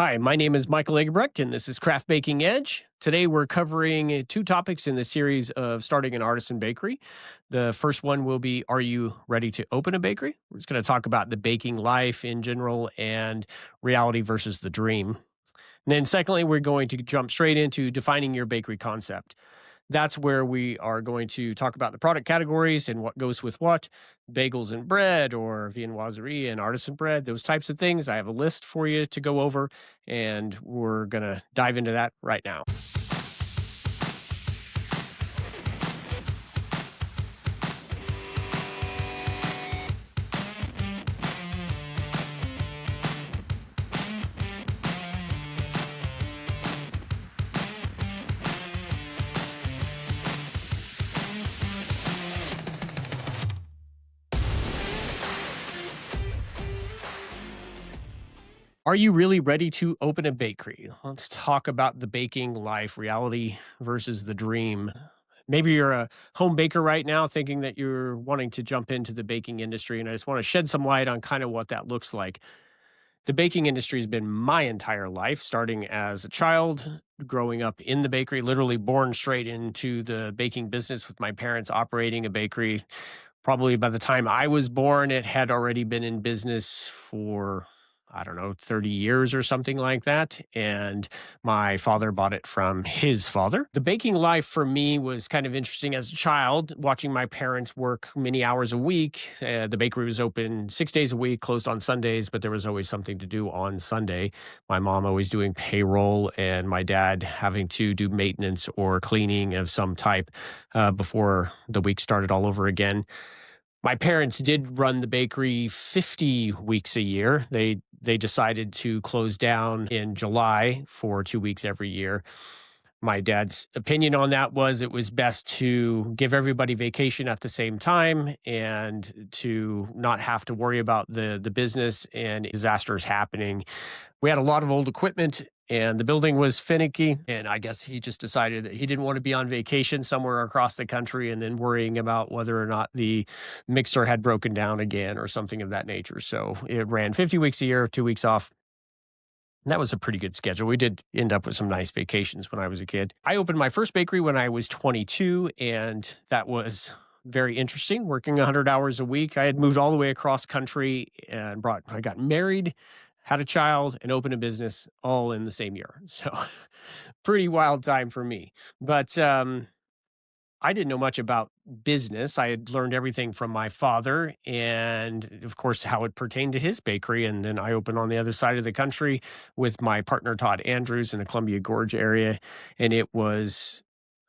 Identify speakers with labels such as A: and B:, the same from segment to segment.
A: Hi, my name is Michael Eggebrecht, and this is Craft Baking Edge. Today, we're covering two topics in the series of starting an artisan bakery. The first one will be, are you ready to open a bakery? We're just going to talk about the baking life in general and reality versus the dream. And then, secondly, we're going to jump straight into defining your bakery concept. That's where we are going to talk about the product categories and what goes with what, bagels and bread or viennoiserie and artisan bread, those types of things. I have a list for you to go over, and we're going to dive into that right now. Are you really ready to open a bakery? Let's talk about the baking life, reality versus the dream. Maybe you're a home baker right now thinking that you're wanting to jump into the baking industry, and I just want to shed some light on kind of what that looks like. The baking industry has been my entire life, starting as a child, growing up in the bakery, literally born straight into the baking business with my parents operating a bakery. Probably by the time I was born, it had already been in business for, I don't know, 30 years or something like that. And my father bought it from his father. The baking life for me was kind of interesting as a child, watching my parents work many hours a week. The bakery was open 6 days a week, closed on Sundays, but there was always something to do on Sunday. My mom always doing payroll, and my dad having to do maintenance or cleaning of some type before the week started all over again. My parents did run the bakery 50 weeks a year. They decided to close down in July for 2 weeks every year. My dad's opinion on that was it was best to give everybody vacation at the same time and to not have to worry about the business and disasters happening. We had a lot of old equipment and the building was finicky. And I guess he just decided that he didn't want to be on vacation somewhere across the country and then worrying about whether or not the mixer had broken down again or something of that nature. So it ran 50 weeks a year, 2 weeks off. And that was a pretty good schedule. We did end up with some nice vacations when I was a kid. I opened my first bakery when I was 22, and that was very interesting, working 100 hours a week. I had moved all the way across country and I got married, had a child, and opened a business all in the same year. So pretty wild time for me. But I didn't know much about business. I had learned everything from my father and, of course, how it pertained to his bakery. And then I opened on the other side of the country with my partner, Todd Andrews, in the Columbia Gorge area. And it was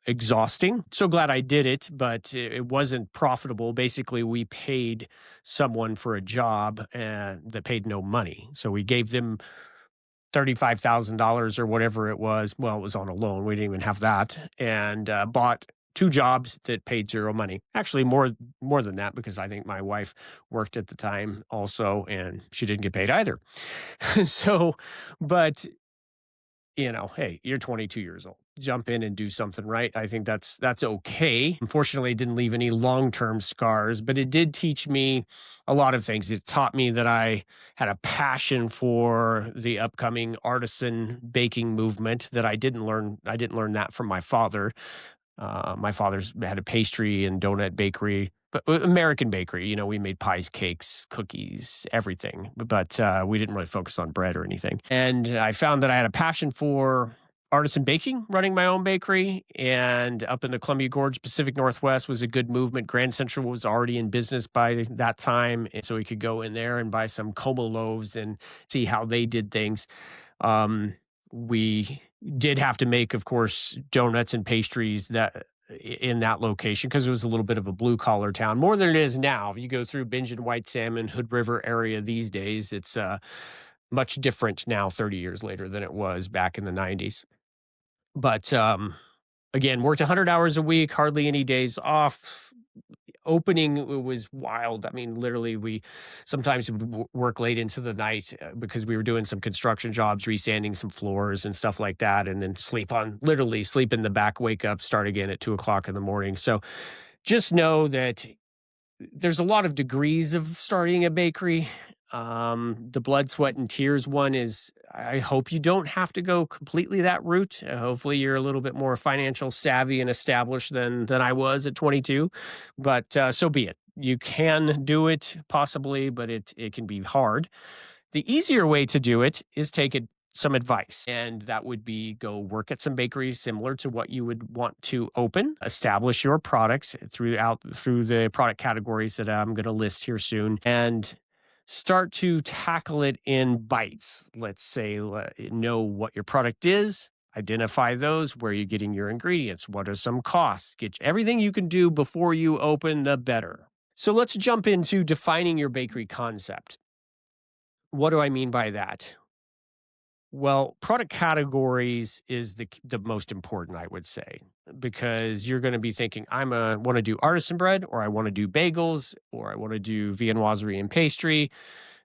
A: exhausting. So glad I did it, but it wasn't profitable. Basically, we paid someone for a job that paid no money. So we gave them $35,000 or whatever it was. Well, it was on a loan. We didn't even have that. And bought two jobs that paid zero money. Actually, more than that, because I think my wife worked at the time also, and she didn't get paid either. So, but hey, you're 22 years old. Jump in and do something right. I think that's okay. Unfortunately, it didn't leave any long-term scars, but it did teach me a lot of things. It taught me that I had a passion for the upcoming artisan baking movement that I didn't learn. I didn't learn that from my father. My father's had a pastry and donut bakery, but American bakery. We made pies, cakes, cookies, everything, but we didn't really focus on bread or anything. And I found that I had a passion for artisan baking, running my own bakery, and up in the Columbia Gorge, Pacific Northwest was a good movement. Grand Central was already in business by that time, and so we could go in there and buy some Como loaves and see how they did things. We did have to make, of course, donuts and pastries that in that location because it was a little bit of a blue collar town, more than it is now. If you go through Bingen, White Salmon, Hood River area these days, it's much different now 30 years later than it was back in the 90s. But again, worked 100 hours a week, hardly any days off. Opening was wild. I mean, literally, we sometimes would work late into the night because we were doing some construction jobs, resanding some floors and stuff like that, and then literally sleep in the back, wake up, start again at 2 o'clock in the morning. So just know that there's a lot of degrees of starting a bakery. The blood, sweat, and tears one is, I hope you don't have to go completely that route. Hopefully, you're a little bit more financial savvy and established than I was at 22, but so be it. You can do it possibly, but it can be hard. The easier way to do it is take it some advice, and that would be go work at some bakeries similar to what you would want to open, establish your products through the product categories that I'm going to list here soon, and start to tackle it in bites. Let's say, know what your product is, identify those, where you're getting your ingredients, what are some costs, get everything you can do before you open, the better. So let's jump into defining your bakery concept. What do I mean by that? Well, product categories is the most important, I would say, because you're going to be thinking, want to do artisan bread, or I want to do bagels, or I want to do viennoiserie and pastry.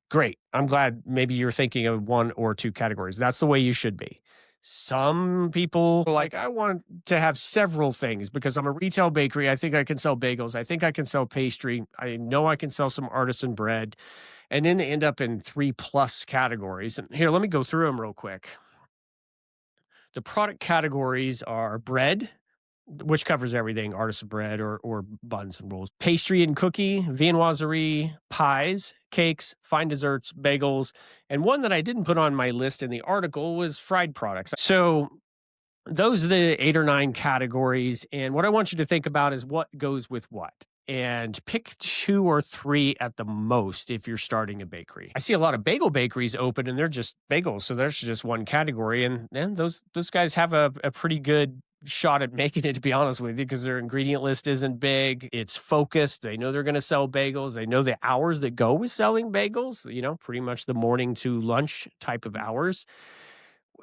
A: Great. I'm glad maybe you're thinking of one or two categories. That's the way you should be. Some people are like, I want to have several things because I'm a retail bakery. I think I can sell bagels. I think I can sell pastry. I know I can sell some artisan bread. And then they end up in 3+ categories. And here, let me go through them real quick. The product categories are bread, which covers everything, artisan bread or buns and rolls, pastry and cookie, viennoiserie, pies, cakes, fine desserts, bagels. And one that I didn't put on my list in the article was fried products. So those are the 8 or 9 categories. And what I want you to think about is what goes with what. And pick 2 or 3 at the most if you're starting a bakery. I see a lot of bagel bakeries open and they're just bagels. So there's just one category. And then those guys have a pretty good shot at making it, to be honest with you, because their ingredient list isn't big. It's focused. They know they're going to sell bagels. They know the hours that go with selling bagels, pretty much the morning to lunch type of hours.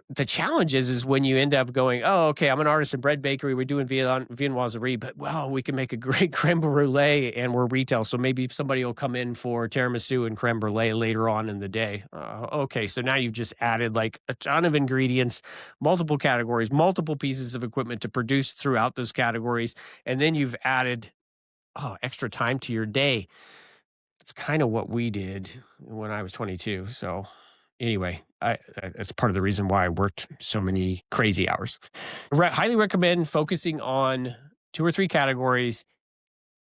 A: The challenge is when you end up going, oh, okay, I'm an artisan bread bakery. We're doing viennoiserie, but wow, we can make a great creme brulee and we're retail. So maybe somebody will come in for tiramisu and creme brulee later on in the day. Okay, so now you've just added like a ton of ingredients, multiple categories, multiple pieces of equipment to produce throughout those categories. And then you've added, extra time to your day. It's kind of what we did when I was 22. So anyway, it's part of the reason why I worked so many crazy hours. Highly recommend focusing on 2 or 3 categories.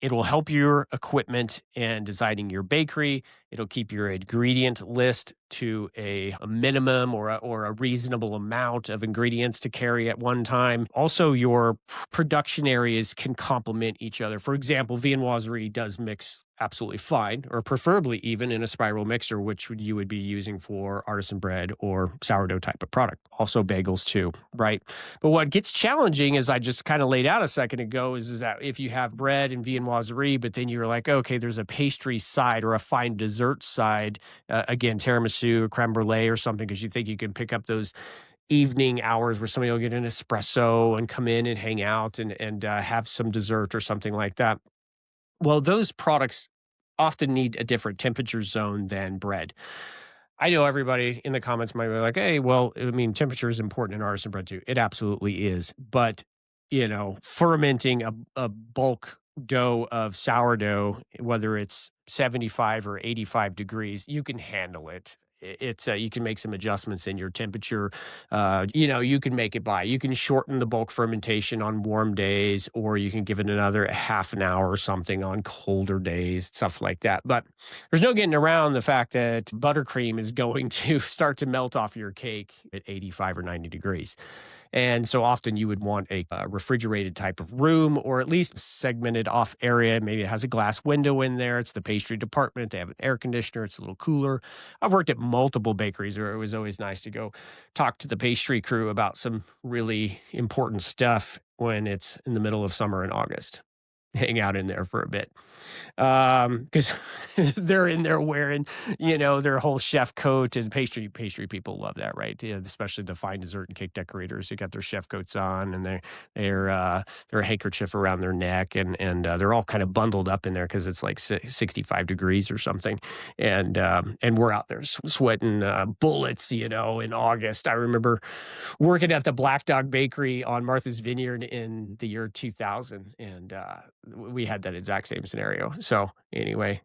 A: It will help your equipment and designing your bakery. It'll keep your ingredient list to a minimum or a reasonable amount of ingredients to carry at one time. Also, your production areas can complement each other. For example, viennoiserie does mix absolutely fine, or preferably even in a spiral mixer, which you would be using for artisan bread or sourdough type of product. Also bagels too, right? But what gets challenging, as I just kind of laid out a second ago, is that if you have bread and viennoiserie, but then you're like, okay, there's a pastry side or a fine dessert side, again, tiramisu or creme brulee or something, because you think you can pick up those evening hours where somebody will get an espresso and come in and hang out and have some dessert or something like that. Well, those products often need a different temperature zone than bread. I know everybody in the comments might be like, hey, well, I mean, temperature is important in artisan bread too. It absolutely is. But, fermenting a bulk dough of sourdough, whether it's 75 or 85 degrees, you can handle it. It's you can make some adjustments in your temperature. You can make it you can shorten the bulk fermentation on warm days, or you can give it another half an hour or something on colder days, stuff like that. But there's no getting around the fact that buttercream is going to start to melt off your cake at 85 or 90 degrees. And so often you would want a refrigerated type of room, or at least segmented off area. Maybe it has a glass window in there. It's the pastry department. They have an air conditioner. It's a little cooler. I've worked at multiple bakeries where it was always nice to go talk to the pastry crew about some really important stuff when it's in the middle of summer in August. Hang out in there for a bit. Because they're in there wearing, their whole chef coat, and pastry people love that, right? Yeah, especially the fine dessert and cake decorators who got their chef coats on and their handkerchief around their neck, and they're all kind of bundled up in there because it's like 65 degrees or something, and we're out there sweating bullets, in August. I remember working at the Black Dog Bakery on Martha's Vineyard in the year 2000, and we had that exact same scenario. So anyway,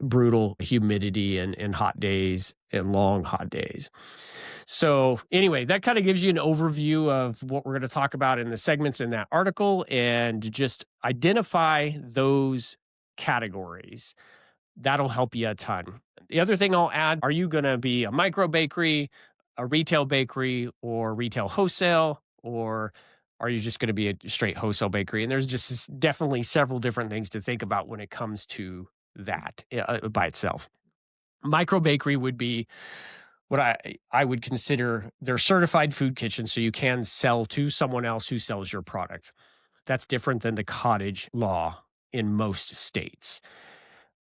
A: brutal humidity and hot days and long hot days. So, anyway, that kind of gives you an overview of what we're going to talk about in the segments in that article and just identify those categories. That'll help you a ton. The other thing I'll add, are you going to be a micro bakery, a retail bakery, or retail wholesale, or are you just going to be a straight wholesale bakery? And there's just definitely several different things to think about when it comes to that by itself. Micro bakery would be what I would consider their certified food kitchen, so you can sell to someone else who sells your product. That's different than the cottage law in most states.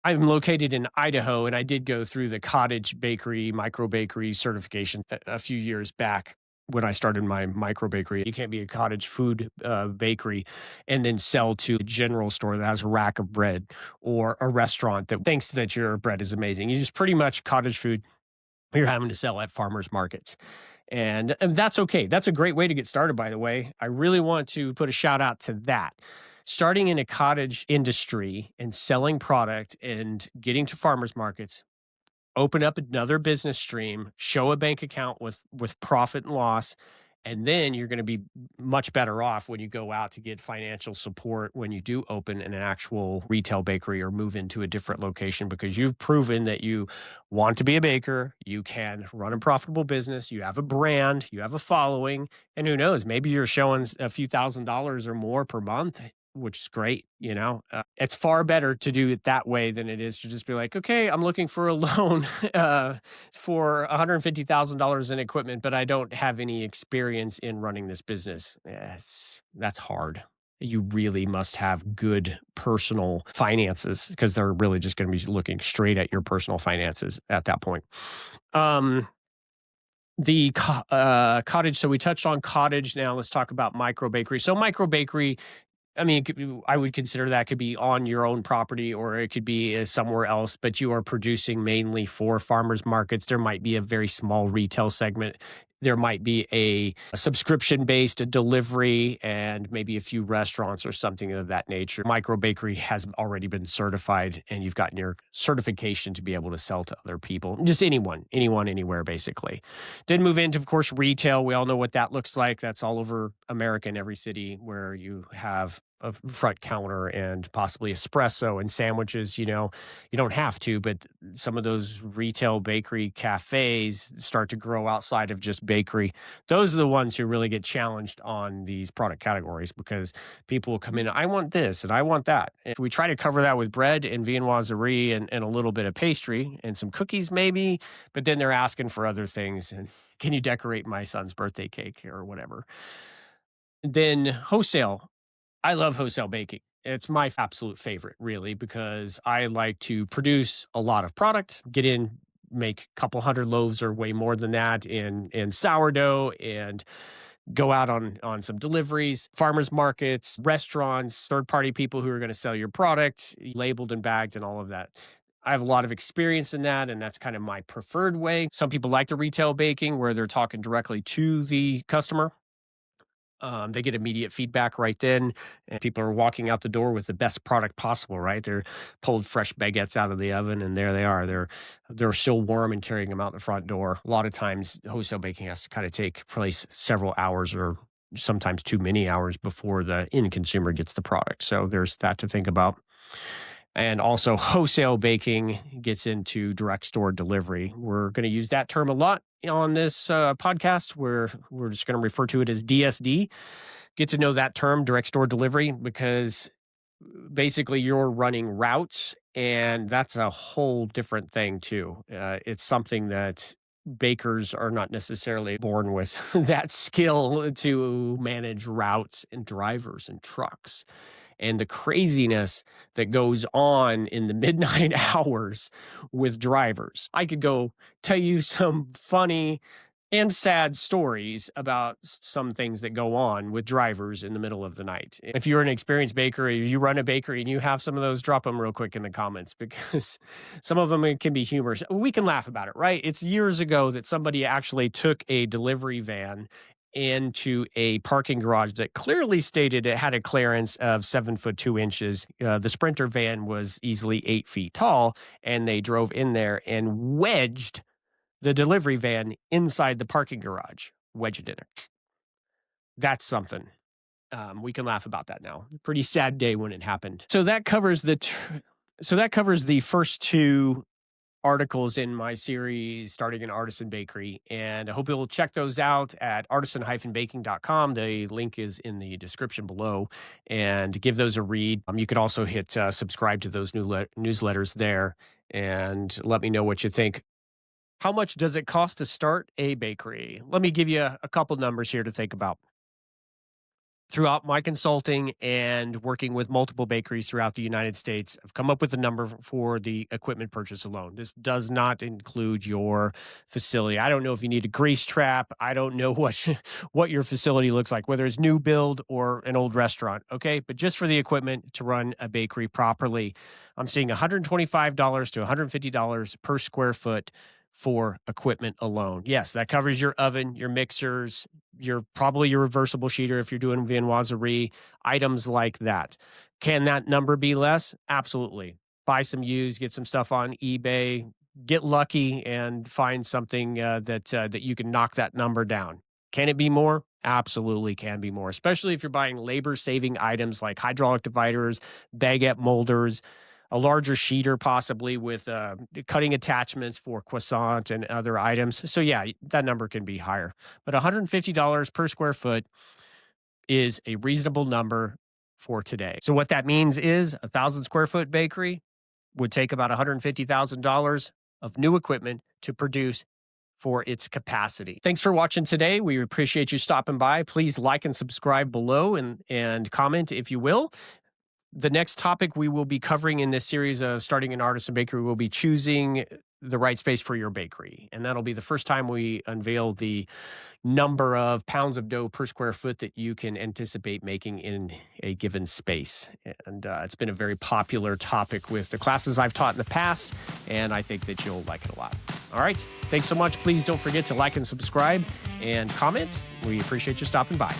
A: I'm located in Idaho, and I did go through the cottage bakery, micro bakery certification a few years back when I started my micro bakery. You can't be a cottage food bakery and then sell to a general store that has a rack of bread or a restaurant that thinks that your bread is amazing. You just pretty much cottage food you're having to sell at farmers markets. And that's okay. That's a great way to get started, by the way. I really want to put a shout out to that. Starting in a cottage industry and selling product and getting to farmers markets, open up another business stream, show a bank account with profit and loss, and then you're going to be much better off when you go out to get financial support when you do open an actual retail bakery or move into a different location, because you've proven that you want to be a baker, you can run a profitable business, you have a brand, you have a following, and who knows, maybe you're showing a few $1,000s or more per month, which is great. It's far better to do it that way than it is to just be like, okay, I'm looking for a loan for $150,000 in equipment, but I don't have any experience in running this business. Yes, that's hard. You really must have good personal finances, because they're really just going to be looking straight at your personal finances at that point. The cottage. So we touched on cottage. Now let's talk about micro bakery. So micro bakery, I mean, I would consider that could be on your own property, or it could be somewhere else, but you are producing mainly for farmers markets. There might be a very small retail segment. There might be a subscription-based delivery and maybe a few restaurants or something of that nature. Micro bakery has already been certified, and you've gotten your certification to be able to sell to other people. Just anyone, anywhere, basically. Then move into, of course, retail. We all know what that looks like. That's all over America in every city where you have a front counter and possibly espresso and sandwiches. You don't have to, but some of those retail bakery cafes start to grow outside of just bakery. Those are the ones who really get challenged on these product categories, because people will come in, I want this and I want that. If we try to cover that with bread and viennoiserie and a little bit of pastry and some cookies maybe, but then they're asking for other things. And can you decorate my son's birthday cake or whatever? Then wholesale. I love wholesale baking. It's my absolute favorite, really, because I like to produce a lot of product, get in, make a couple hundred loaves or way more than that in sourdough, and go out on some deliveries, farmers markets, restaurants, third-party people who are going to sell your product, labeled and bagged and all of that. I have a lot of experience in that, and that's kind of my preferred way. Some people like the retail baking where they're talking directly to the customer. They get immediate feedback right then, and people are walking out the door with the best product possible, right? They're pulled fresh baguettes out of the oven, and there they are. They're still warm and carrying them out the front door. A lot of times, wholesale baking has to kind of take place several hours or sometimes too many hours before the end consumer gets the product. So there's that to think about. And also, wholesale baking gets into direct store delivery. We're going to use that term a lot on this podcast, where we're just going to refer to it as DSD. Get to know that term, direct store delivery, because basically you're running routes, and that's a whole different thing too. It's something that bakers are not necessarily born with that skill to manage routes and drivers and trucks, and the craziness that goes on in the midnight hours with drivers. I could go tell you some funny and sad stories about some things that go on with drivers in the middle of the night. If you're an experienced baker or you run a bakery and you have some of those, drop them real quick in the comments, because some of them can be humorous. We can laugh about it, right? It's years ago that somebody actually took a delivery van into a parking garage that clearly stated it had a clearance of 7 foot 2 inches. The Sprinter van was easily 8 feet tall, and they drove in there and wedged the delivery van inside the parking garage, wedged it in there. That's something. We can laugh about that now. Pretty sad day when it happened. So that covers the first two articles in my series, Starting an Artisan Bakery. And I hope you'll check those out at artisan-baking.com. The link is in the description below, and give those a read. You could also hit subscribe to those newsletters there and let me know what you think. How much does it cost to start a bakery? Let me give you a couple numbers here to think about. Throughout my consulting and working with multiple bakeries throughout the United States, I've come up with a number for the equipment purchase alone. This does not include your facility. I don't know if you need a grease trap. I don't know what your facility looks like, whether it's new build or an old restaurant. Okay, but just for the equipment to run a bakery properly, I'm seeing $125 to $150 per square foot for equipment alone. Yes, that covers your oven, your mixers, probably your reversible sheeter if you're doing viennoiserie, items like that. Can that number be less? Absolutely. Buy some used, get some stuff on eBay, get lucky and find something that you can knock that number down. Can it be more? Absolutely can be more, especially if you're buying labor-saving items like hydraulic dividers, baguette molders, a larger sheeter possibly with cutting attachments for croissant and other items. So yeah, that number can be higher. But $150 per square foot is a reasonable number for today. So what that means is a 1,000 square foot bakery would take about $150,000 of new equipment to produce for its capacity. Thanks for watching today. We appreciate you stopping by. Please like and subscribe below and comment if you will. The next topic we will be covering in this series of Starting an Artisan Bakery will be choosing the right space for your bakery. And that'll be the first time we unveil the number of pounds of dough per square foot that you can anticipate making in a given space. And it's been a very popular topic with the classes I've taught in the past, and I think that you'll like it a lot. All right. Thanks so much. Please don't forget to like and subscribe and comment. We appreciate you stopping by.